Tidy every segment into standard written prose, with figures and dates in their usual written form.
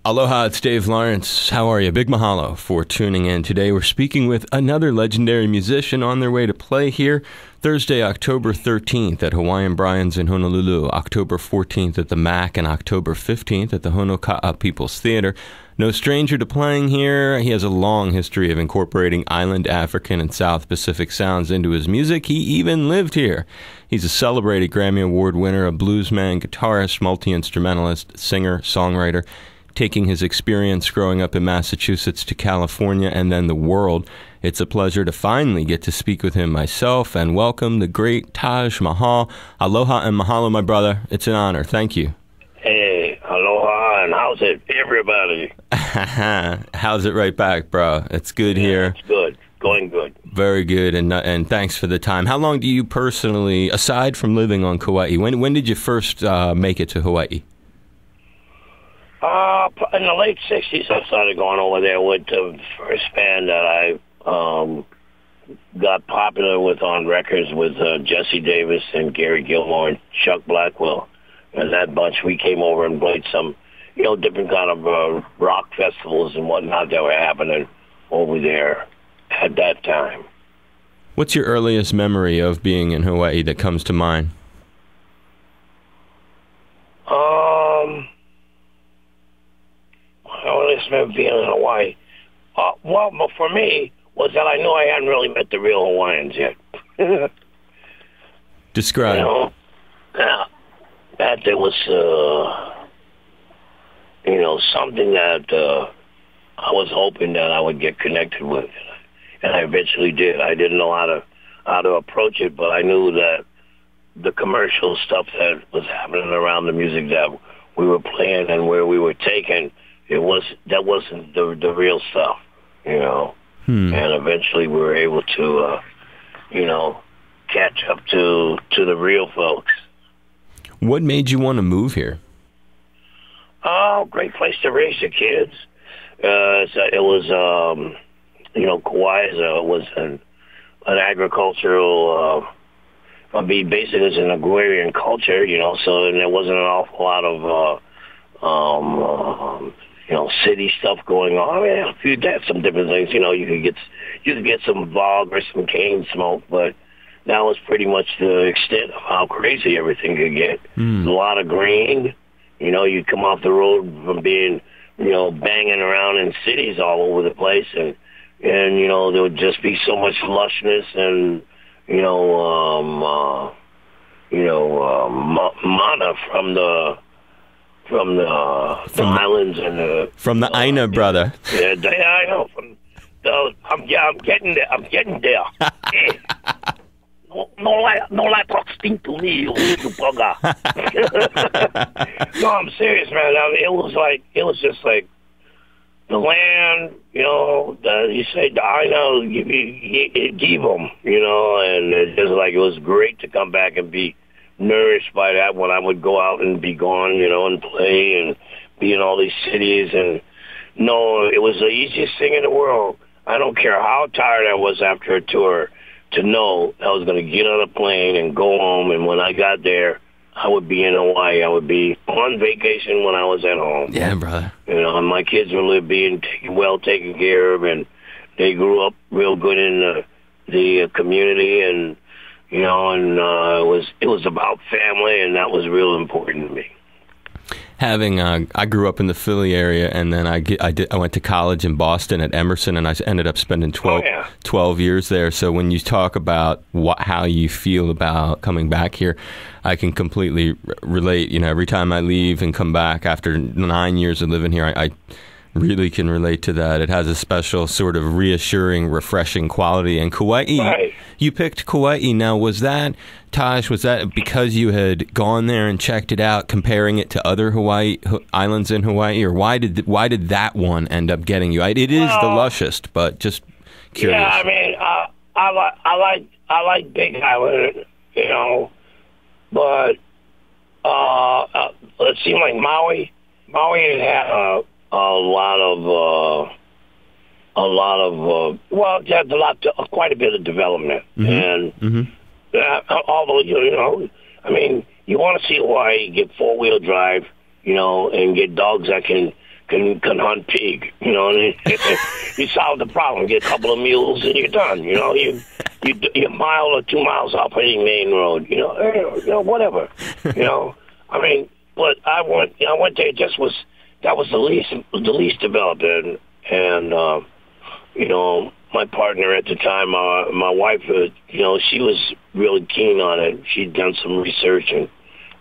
Aloha, it's Dave Lawrence. How are you? Big mahalo for tuning in. Today we're speaking with another legendary musician on their way to play here Thursday, October 13th at Hawaiian Brian's in Honolulu, October 14th at the MAC, and October 15th at the Honoka'a People's Theater. No stranger to playing here. He has a long history of incorporating island, African, and South Pacific sounds into his music. He even lived here. He's a celebrated Grammy Award winner, a bluesman, guitarist, multi-instrumentalist, singer, songwriter, taking his experience growing up in Massachusetts to California and then the world. It's a pleasure to finally get to speak with him myself and welcome the great Taj Mahal. Aloha and mahalo, my brother. It's an honor. Thank you. Hey, aloha, and how's it, everybody? How's it right back, bro? It's good here. It's good. Going good. Very good, and thanks for the time. How long do you personally, aside from living on Kauai, when did you first make it to Hawaii? In the late 60s, I started going over there with the first band that I got popular with on records with Jesse Davis and Gary Gilmore and Chuck Blackwell. And that bunch, we came over and played some, different kind of rock festivals and whatnot that were happening over there at that time. What's your earliest memory of being in Hawaii that comes to mind? I always remember being in Hawaii. Well, for me, was that I knew I hadn't really met the real Hawaiians yet. Describe. That there was, something that I was hoping that I would get connected with, and I eventually did. I didn't know how to approach it, but I knew that the commercial stuff that was happening around the music that we were playing and where we were taking, that wasn't the real stuff, And eventually we were able to, catch up to the real folks. What made you want to move here? Oh, great place to raise your kids. It was, Kauai was an agricultural, basically it's an agrarian culture, so and there wasn't an awful lot of, city stuff going on. I mean, you had some different things, you could get some bog or some cane smoke, but that was pretty much the extent of how crazy everything could get. A lot of green. You come off the road from being, banging around in cities all over the place, and there would just be so much lushness and, mana from the islands and from the Aina, brother. Yeah, I know. I'm getting there. I'm getting there. No like talking to me, you bugger. No, I'm serious, man. I mean, it was just like the land, you say, I know, give them, and it's just like it was great to come back and be nourished by that when I would go out and be gone, and play and be in all these cities. And no, it was the easiest thing in the world. I don't care how tired I was after a tour, to know I was going to get on a plane and go home, and when I got there, I would be in Hawaii. I would be on vacation when I was at home. Yeah, brother. And my kids were being well taken care of, and they grew up real good in the community, and it was about family, and that was real important to me. I grew up in the Philly area, and then I went to college in Boston at Emerson, and I ended up spending 12 years there. So when you talk about how you feel about coming back here, I can completely relate. Every time I leave and come back after 9 years of living here, I really can relate to that. It has a special sort of reassuring, refreshing quality. And Kauai, right. You picked Kauai. Now, Taj, was that because you had gone there and checked it out, comparing it to other islands in Hawaii, or why did that one end up getting you? It is the lushest, but just curious. Yeah, I mean, I like Big Island, but it seemed like Maui had quite a bit of development, and although you want to see Hawaii get 4-wheel drive, and get dogs that can can hunt pig, you know, and you solve the problem. Get a couple of mules and you're done. You know, you're a mile or 2 miles off any main road. You know, whatever. You know, I mean, but I went there. That was the least developed, and you know, my partner at the time, my wife, you know, she was really keen on it. She'd done some research, and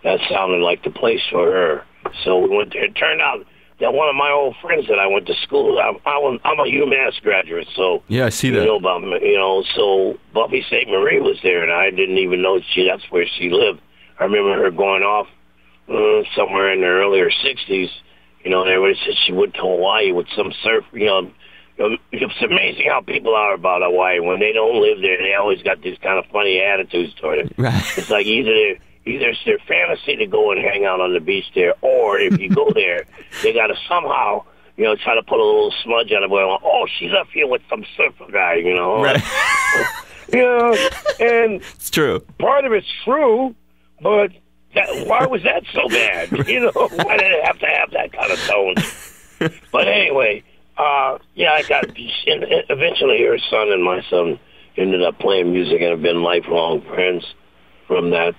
that sounded like the place for her. So we went there. It turned out that one of my old friends that I went to school, I'm a UMass graduate, so yeah, I see that. You know about me, you know. So Buffy St. Marie was there, and I didn't even know that's where she lived. I remember her going off somewhere in the earlier '60s. You know, and everybody said she went to Hawaii with some surf. You know, it's amazing how people are about Hawaii. When they don't live there, they always got these kind of funny attitudes toward it. Right. It's like either it's their fantasy to go and hang out on the beach there, or if you go there, they got to somehow, you know, try to put a little smudge on it. Going, oh, she's up here with some surfer guy, you know. Right. You know, and it's true. Part of it's true, but why was that so bad? You know, why did it have to have that kind of tone? But anyway, yeah, I got. And eventually, her son and my son ended up playing music and have been lifelong friends from that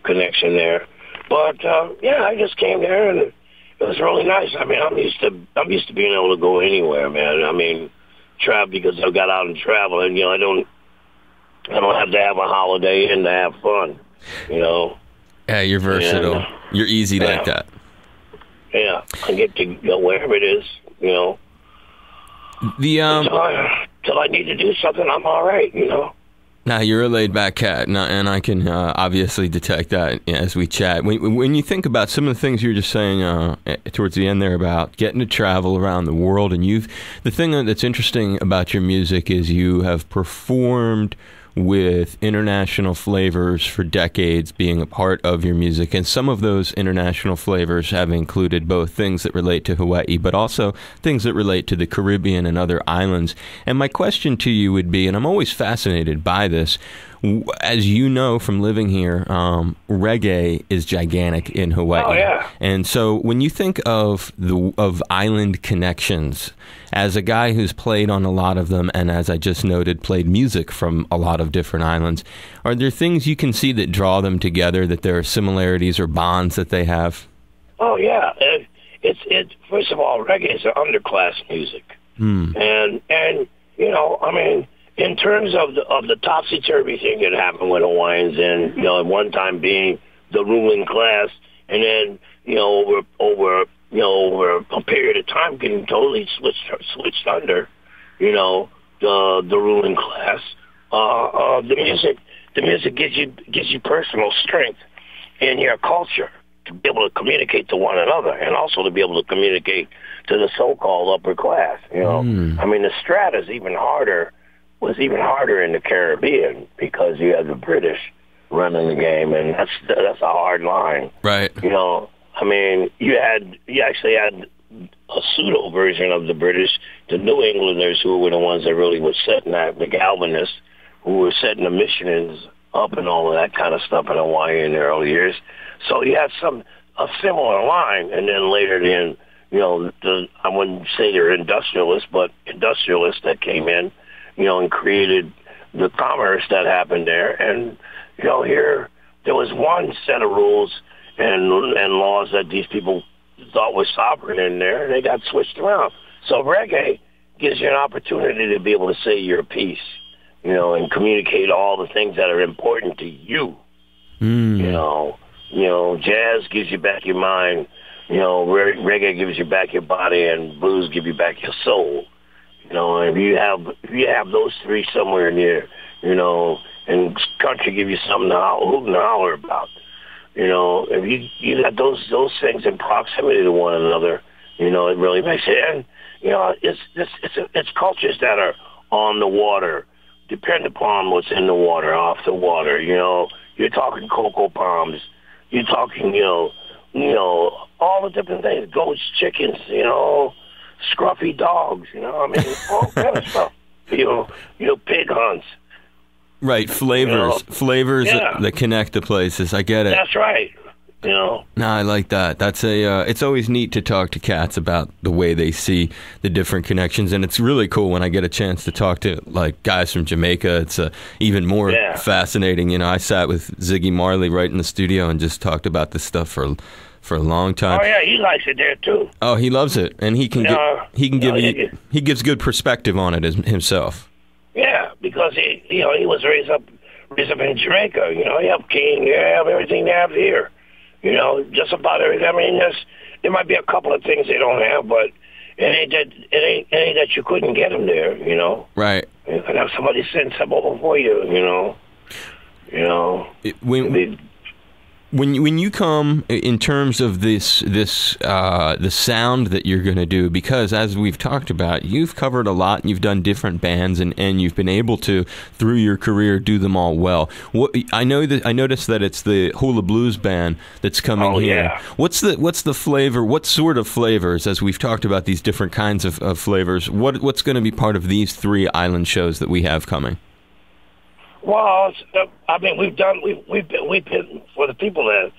connection there. But yeah, I just came there and it was really nice. I mean, I'm used to being able to go anywhere, man. I mean, travel because I got out and travel, and you know, I don't have to have a holiday in to have fun. You know. Yeah, you're versatile. And, you're easy like that. Yeah, I get to go wherever it is. You know. Till I need to do something, I'm all right. You know. Now, you're a laid-back cat, and I can obviously detect that as we chat. When you think about some of the things you were just saying towards the end there about getting to travel around the world, and the thing that's interesting about your music is you have performed with international flavors for decades being a part of your music, and some of those international flavors have included both things that relate to Hawaii, but also things that relate to the Caribbean and other islands. And my question to you would be, and I'm always fascinated by this, as you know from living here, reggae is gigantic in Hawaii. Oh, yeah. And so when you think of island connections, as a guy who's played on a lot of them, and as I just noted, played music from a lot of different islands, are there things you can see that draw them together, that there are similarities or bonds that they have? Oh, yeah. It's first of all, reggae is an underclass music. And you know, I mean, in terms of the topsy-turvy thing that happened with Hawaiians, and you know, at one time being the ruling class, and then you know over a period of time getting totally switched under, you know, the ruling class. The music gives you personal strength in your culture to be able to communicate to one another, and also to be able to communicate to the so-called upper class. You know, I mean, the strata is was even harder in the Caribbean because you had the British running the game, and that's a hard line. Right. You know, I mean, you actually had a pseudo version of the British, the New Englanders, who were the ones that really were setting that, the Galvanists, who were setting the missions up and all of that kind of stuff in Hawaii in the early years. So you had a similar line, and then later you know, I wouldn't say they're industrialists, but industrialists that came in, you know, and created the commerce that happened there. And, you know, here there was one set of rules and laws that these people thought was sovereign in there, and they got switched around. So reggae gives you an opportunity to be able to say your piece, you know, and communicate all the things that are important to you. You know, jazz gives you back your mind. You know, reggae gives you back your body, and blues give you back your soul. You know, if you have those three somewhere near, you know, and country give you something to hoot and holler about. You know, if you got those things in proximity to one another, you know, it really makes it. And you know, it's cultures that are on the water, depend upon what's in the water, off the water. You know, you're talking cocoa palms, you're talking, you know, all the different things, goats, chickens, you know, scruffy dogs, you know, I mean, all kind of stuff. You know, pig hunts. Right, flavors You know? that connect the places. I get it. That's right. you know. No, I like that. That's it's always neat to talk to cats about the way they see the different connections, and it's really cool when I get a chance to talk to like guys from Jamaica. It's even more fascinating. You know, I sat with Ziggy Marley right in the studio and just talked about this stuff for a long time. Oh yeah, he likes it there too. Oh, he loves it, and he gives good perspective on it himself. Yeah, because he was raised up in Jamaica. You know, you have King, you have everything they have here. You know, just about everything. I mean, there might be a couple of things they don't have, but it ain't that you couldn't get them there. You know, right? You could have somebody send some over for you. You know, When you come in terms of the sound that you're going to do, because as we've talked about, you've covered a lot and you've done different bands and you've been able to, through your career, do them all well. I noticed that it's the Hula Blues band that's coming here. Yeah. What's the flavor? What sort of flavors, as we've talked about these different kinds of flavors, what's going to be part of these 3 island shows that we have coming? Well, I mean, we've been for the people that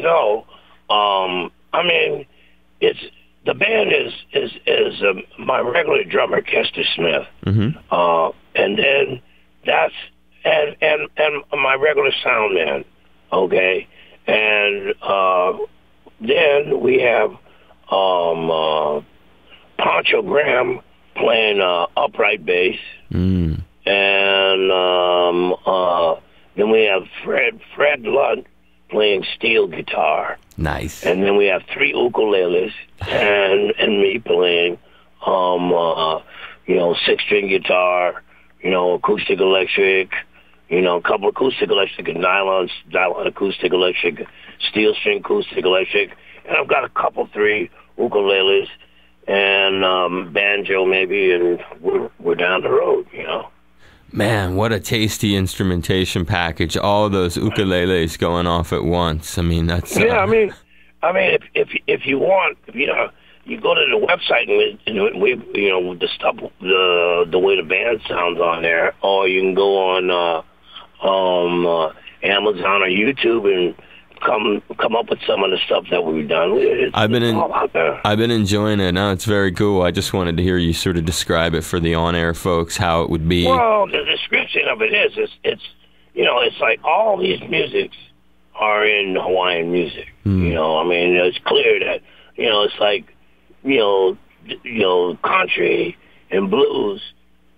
know. I mean, the band is my regular drummer, Kester Smith, and then that's and my regular sound man, okay, and then we have Pancho Graham playing upright bass. And then we have Fred Lunt playing steel guitar. Nice. And then we have 3 ukuleles and me playing 6-string guitar, acoustic electric, a couple acoustic electric and nylon acoustic electric, steel string acoustic electric, and I've got a couple 3 ukuleles and banjo maybe, and we're down the road, Man, what a tasty instrumentation package! All of those ukuleles going off at once. I mean, that's I mean, if you want, you go to the website and we the stuff, the way the band sounds on there, or you can go on Amazon or YouTube and come up with some of the stuff that we've done. I've been enjoying it. Now it's very cool. I just wanted to hear you sort of describe it for the on-air folks, how it would be. Well, the description of it is it's like all these musics are in Hawaiian music. I mean, it's clear that it's like country and blues,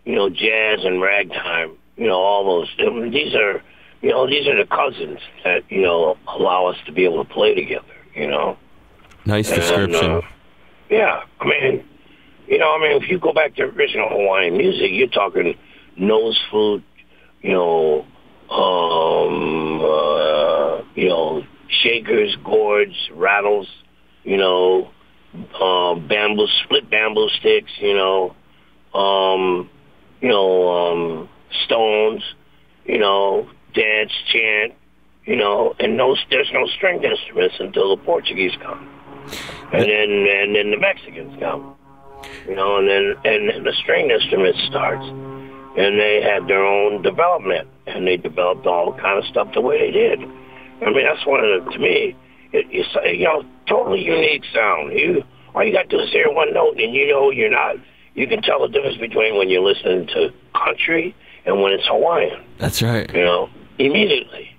jazz and ragtime. All those. These are the cousins that, allow us to be able to play together, Nice description. Yeah. I mean, if you go back to original Hawaiian music, you're talking nose flute, shakers, gourds, rattles, split bamboo sticks, stones, dance, chant, and there's no stringed instruments until the Portuguese come, and then the Mexicans come, and then the stringed instruments starts, and they had their own development, and they developed all kind of stuff the way they did. I mean, that's one of the, to me, it's totally unique sound. All you got to do is hear one note, and you're not. You can tell the difference between when you're listening to country and when it's Hawaiian. That's right. Immediately.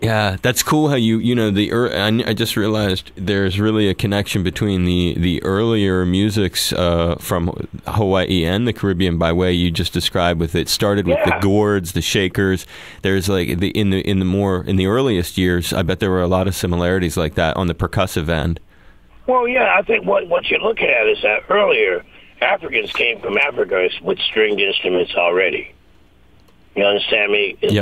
Yeah, that's cool how I just realized there's really a connection between the earlier musics from Hawaii and the Caribbean by way you just described. With it started with the gourds, the shakers. There's like in the earliest years, I bet there were a lot of similarities like that on the percussive end. Well, yeah, I think what you're looking at is that earlier Africans came from Africa with stringed instruments already. You understand me? That's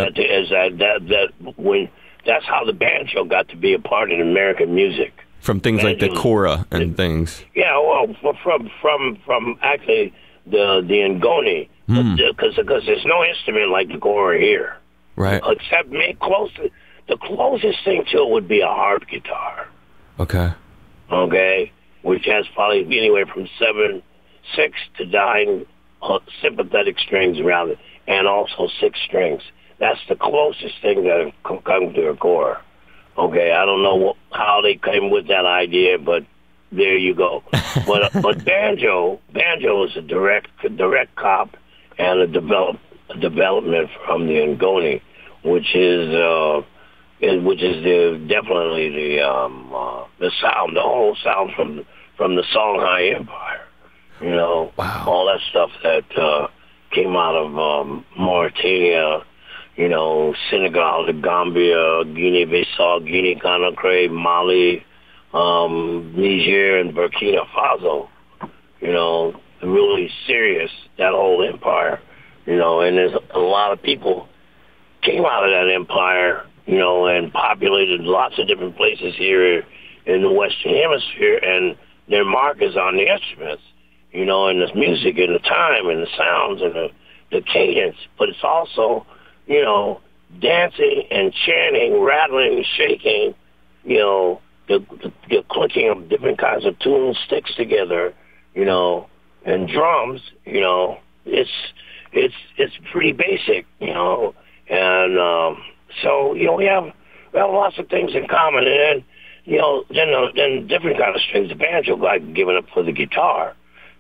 how the banjo got to be a part of American music. From things like the kora and things. Yeah, well, from actually the ngoni, because there's no instrument like the kora here. Right. Except the closest thing to it would be a harp guitar. Okay. Okay, which has probably anywhere from 6 to 9 sympathetic strings around it, and also 6 strings. That's the closest thing that can come to a kora. Okay, I don't know how they came with that idea, but there you go. But banjo is a direct cop and a development from the ngoni, which is definitely the sound, the whole sound from the Songhai Empire. You know, wow. All that stuff that came out of Mauritania. You know, Senegal, the Gambia, Guinea-Bissau, Guinea-Conakry, Mali, Niger, and Burkina Faso. You know, really serious, that whole empire. You know, and there's a lot of people came out of that empire, you know, and populated lots of different places here in the Western Hemisphere, and their mark is on the instruments, you know, and the music and the time and the sounds and the cadence. But it's also, you know, dancing and chanting, rattling, shaking, you know, the clicking of different kinds of tunes, sticks together, you know, and drums, you know, it's pretty basic, you know, and so, you know, we have lots of things in common, and then, you know, then different kind of strings. The banjo like giving up for the guitar,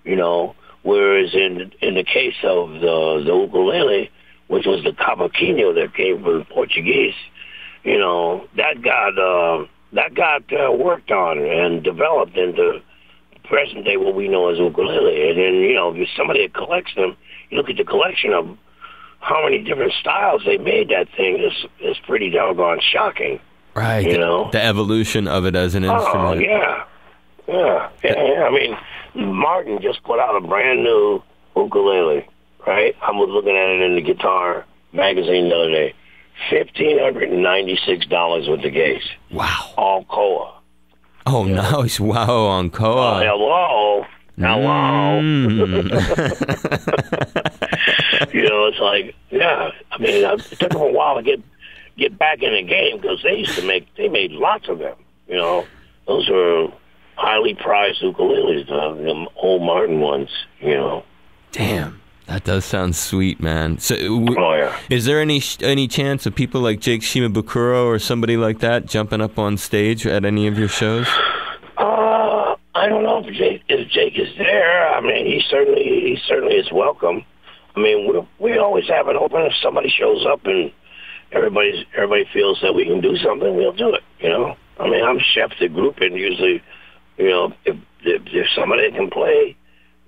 you know, whereas in the case of the ukulele, which was the cavaquinho that came from Portuguese, you know, that got worked on and developed into present day what we know as ukulele. And then, you know, if you're somebody that collects them, you look at the collection of how many different styles they made that thing is pretty doggone shocking. Right. You know? The evolution of it as an instrument. Yeah. I mean, Martin just put out a brand new ukulele, right? I was looking at it in the guitar magazine the other day. $1,596 with the case. Wow. All Koa. Oh, nice. Wow, on Koa. Hello. Mm. You know, it's like, yeah. I mean, it took them a while to get back in the game because they made lots of them. You know, those were highly prized ukuleles, the old Martin ones. You know. Damn. That does sound sweet, man. So, yeah. Is there any chance of people like Jake Shimabukuro or somebody like that jumping up on stage at any of your shows? I don't know if Jake is there. I mean, he certainly is welcome. I mean, we always have it open. If somebody shows up and everybody feels that we can do something, we'll do it. You know. I mean, I'm chef the group, and usually, you know, if somebody can play,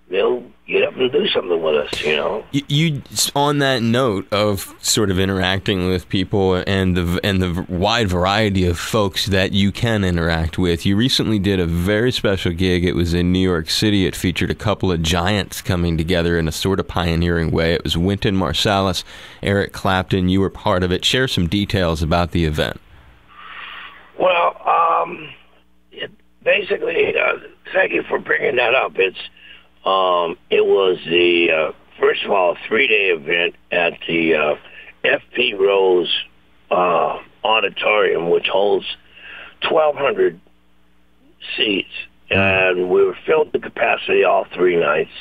they'll get up and do something with us, you know. You on that note of sort of interacting with people and the wide variety of folks that you can interact with, you recently did a very special gig. It was in New York City. It featured a couple of giants coming together in a sort of pioneering way. It was Wynton Marsalis, Eric Clapton. You were part of it. Share some details about the event. Well, basically, thank you for bringing that up. It was the, first of all, a 3-day event at the F.P. Rose Auditorium, which holds 1,200 seats. And we were filled to capacity all 3 nights.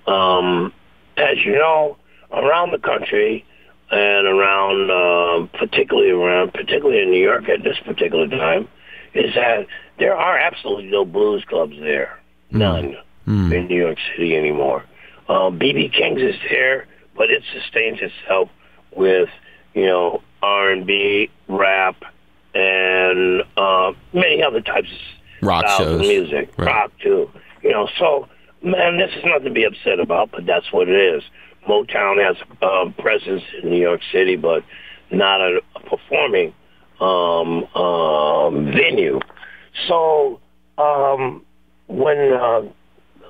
As you know, around the country and particularly in New York at this particular time, is that there are absolutely no blues clubs there. None. In New York City anymore. B.B. King's is there, but it sustains itself with, you know, R&B, rap, and many other types of rock styles shows. Of music. Right. Rock, too. You know, so, man, this is nothing to be upset about, but that's what it is. Motown has a presence in New York City, but not a performing venue. So,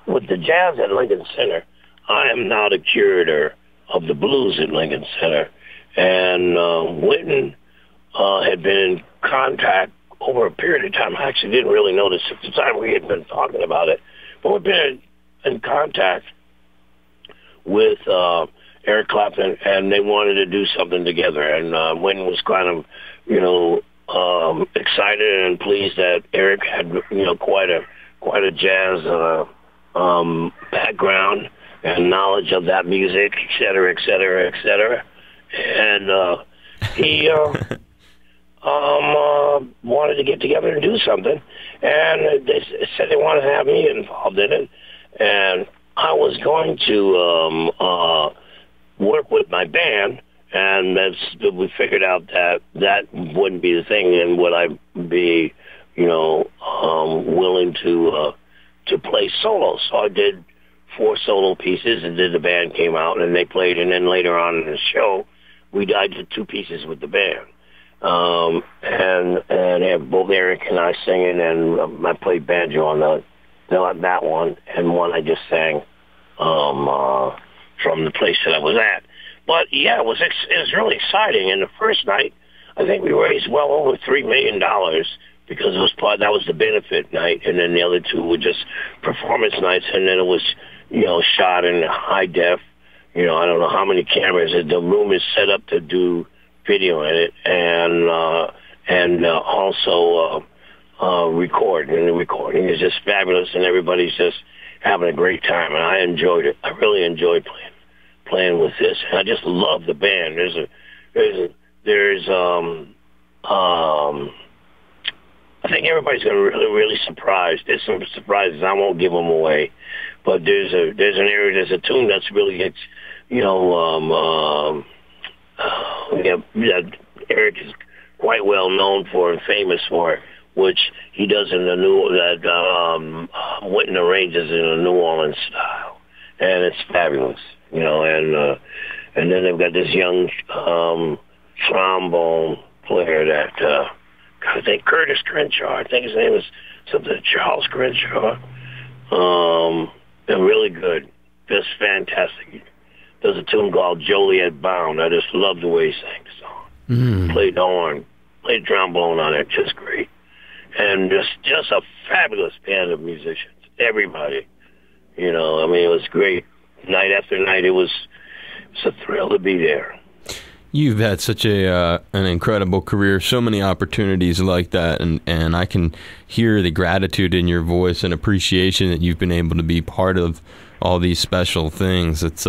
with the jazz at Lincoln Center, I am now the curator of the blues at Lincoln Center. And Wynton had been in contact over a period of time. I actually didn't really notice at the time we had been talking about it. But we've been in contact with Eric Clapton, and they wanted to do something together. And Wynton was kind of, you know, excited and pleased that Eric had, you know, quite a jazz background and knowledge of that music, et cetera, et cetera, et cetera. And he wanted to get together and do something, and they said they wanted to have me involved in it, and I was going to work with my band, and we figured out that wouldn't be the thing, and would I be, willing to play solo. So I did 4 solo pieces, and then the band came out and they played, and then later on in the show, I did 2 pieces with the band. And have both Eric and I singing, and I played banjo on that one, and one I just sang from the place that I was at. But yeah, it was really exciting. And the first night, I think we raised well over $3 million because that was the benefit night, and then the other 2 were just performance nights, and then it was shot in high def. I don't know how many cameras. The room is set up to do video in it, and also record. And the recording is just fabulous, and everybody's just having a great time. And I enjoyed it. I really enjoyed playing with this. And I just love the band. I think everybody's going to really surprised. There's some surprises. I won't give them away, but there's a tune that's really gets Eric is quite well known for and famous for, which he does in went and arranges in a New Orleans style, and it's fabulous, and then they've got this young trombone player that I think Curtis Crenshaw. I think his name is something Charles Crenshaw. They're really good, just fantastic. There's a tune called Joliet Bound. I just love the way he sang the song. Played the horn, played trombone on it, just great. And just a fabulous band of musicians. Everybody, it was great. Night after night, it was a thrill to be there. You've had such an incredible career, so many opportunities like that, and I can hear the gratitude in your voice and appreciation that you've been able to be part of all these special things. It's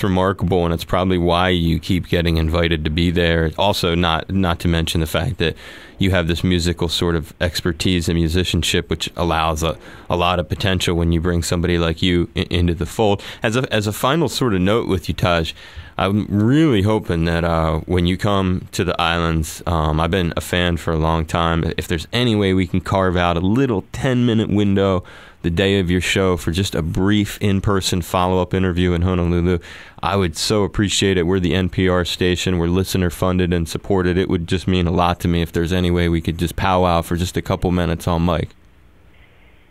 remarkable, and it's probably why you keep getting invited to be there. Also, not to mention the fact that you have this musical sort of expertise and musicianship, which allows a lot of potential when you bring somebody like you into the fold. As a final sort of note with you, Taj, I'm really hoping that when you come to the islands, I've been a fan for a long time. If there's any way we can carve out a little 10-minute window the day of your show for just a brief in-person follow-up interview in Honolulu, I would so appreciate it. We're the NPR station. We're listener-funded and supported. It would just mean a lot to me if there's any way we could just powwow for just a couple minutes on mic.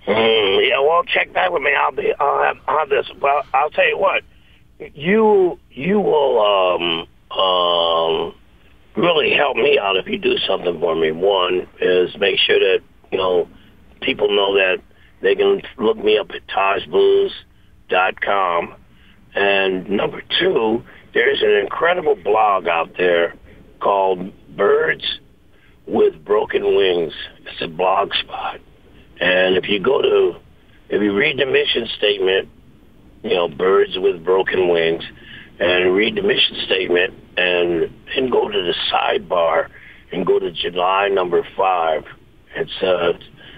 Yeah, well, check that with me. I'll have this. Well, I'll tell you what. You will really help me out if you do something for me. One is make sure that people know that they can look me up at tajblues.com. And number 2, there's an incredible blog out there called Birds with Broken Wings. It's a blog spot. And if you read the mission statement, Birds with Broken Wings, and read the mission statement and go to the sidebar and go to July number 5. It's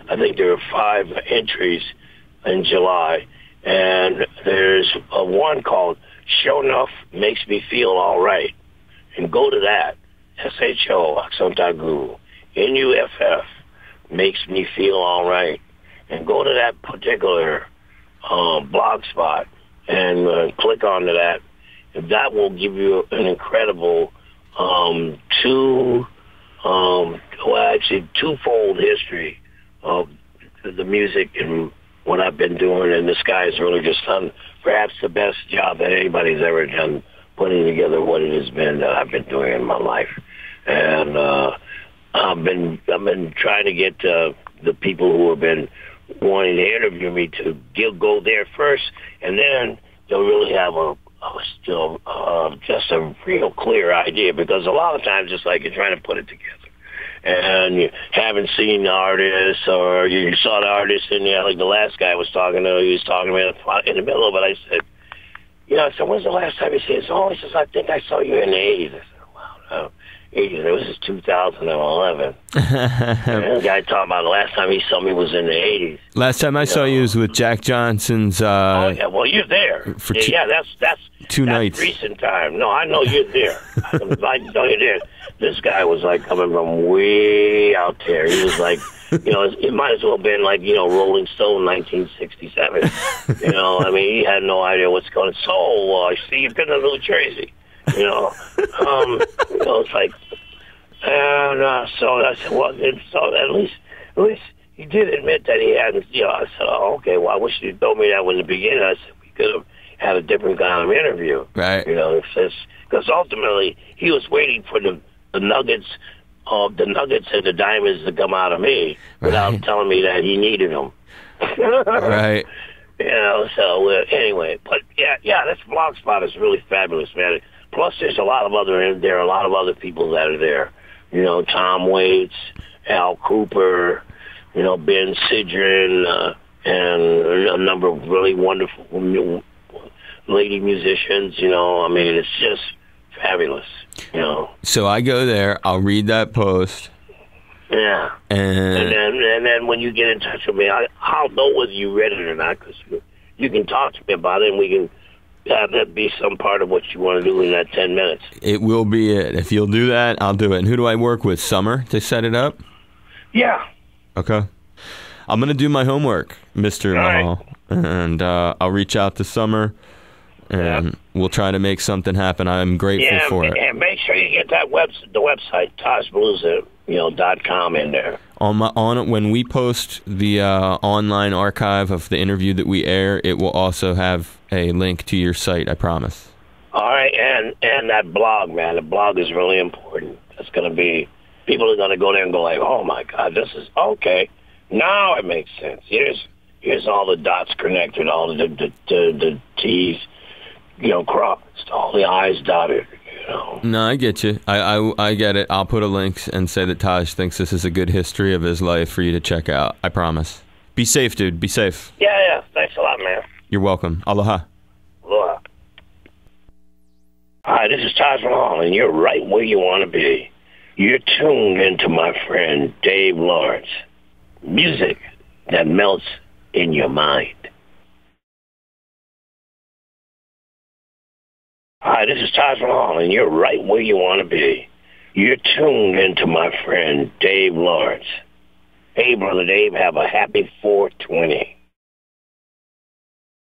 I think there are 5 entries in July, and there's one called Show Enough Makes Me Feel All Right, and go to that. SHO Axontagu NUFF Makes Me Feel All Right, and go to that particular blog spot and click onto that. And that will give you an incredible twofold history of the music and what I've been doing. And this guy's really just done perhaps the best job that anybody's ever done putting together what it has been that I've been doing in my life. And I've been trying to get the people who have been wanting to interview me to go there first, and then they'll really have just a real clear idea, because a lot of times it's like you're trying to put it together and you haven't seen the artist, or you saw the artist in there, like the last guy was talking to, he was talking to me in the middle of it. I said, when's the last time you see it? So he says, I think I saw you in the 80s. I said, wow. 80s. This is 2011. And the guy talking about the last time he saw me was in the 80s. Last time I saw you was with Jack Johnson's. Oh yeah, well you're there. For that's two nights. Recent time. No, I know you're there. I know you're there. This guy was like coming from way out there. He was like, it might as well have been like, Rolling Stone 1967. I mean, he had no idea what's going on. So, I see you've been to New Jersey. It's like, and so I said, well, so at least he did admit that he hadn't, I said, oh, okay, well, I wish you told me that in the beginning. I said, we could have had a different kind of interview. Right. Because ultimately he was waiting for the nuggets and the diamonds to come out of me without telling me that he needed them. Right. Anyway, but yeah, this Blogspot is really fabulous, man. Plus, there's a lot of other people that are there. Tom Waits, Al Cooper, Ben Sidran, and a number of really wonderful lady musicians. I mean, it's just fabulous. So I go there. I'll read that post. Yeah. And then when you get in touch with me, I'll know whether you read it or not, because you can talk to me about it, and we can have that be some part of what you want to do in that 10 minutes. It will be it. If you'll do that, I'll do it. And who do I work with? Summer to set it up? Yeah. Okay. I'm going to do my homework, Mr. Mahal. Right. And I'll reach out to Summer, and we'll try to make something happen. I'm grateful for it. And make sure you get that the website, TajBlues.com in there. When we post the online archive of the interview that we air, it will also have a link to your site, I promise. All right, and that blog, man. The blog is really important. It's going to be, people are going to go there and go like, oh my God, this is, okay, now it makes sense. Here's all the dots connected, all the T's, crossed, all the I's dotted. No, I get you. I get it. I'll put a link and say that Taj thinks this is a good history of his life for you to check out. I promise. Be safe, dude. Be safe. Yeah. Thanks a lot, man. You're welcome. Aloha. Aloha. Hi, this is Taj Mahal, and you're right where you want to be. You're tuned into my friend Dave Lawrence. Music that melts in your mind. Hi, this is Taj Mahal, and you're right where you want to be. You're tuned into my friend Dave Lawrence. Hey, Brother Dave, have a happy 420.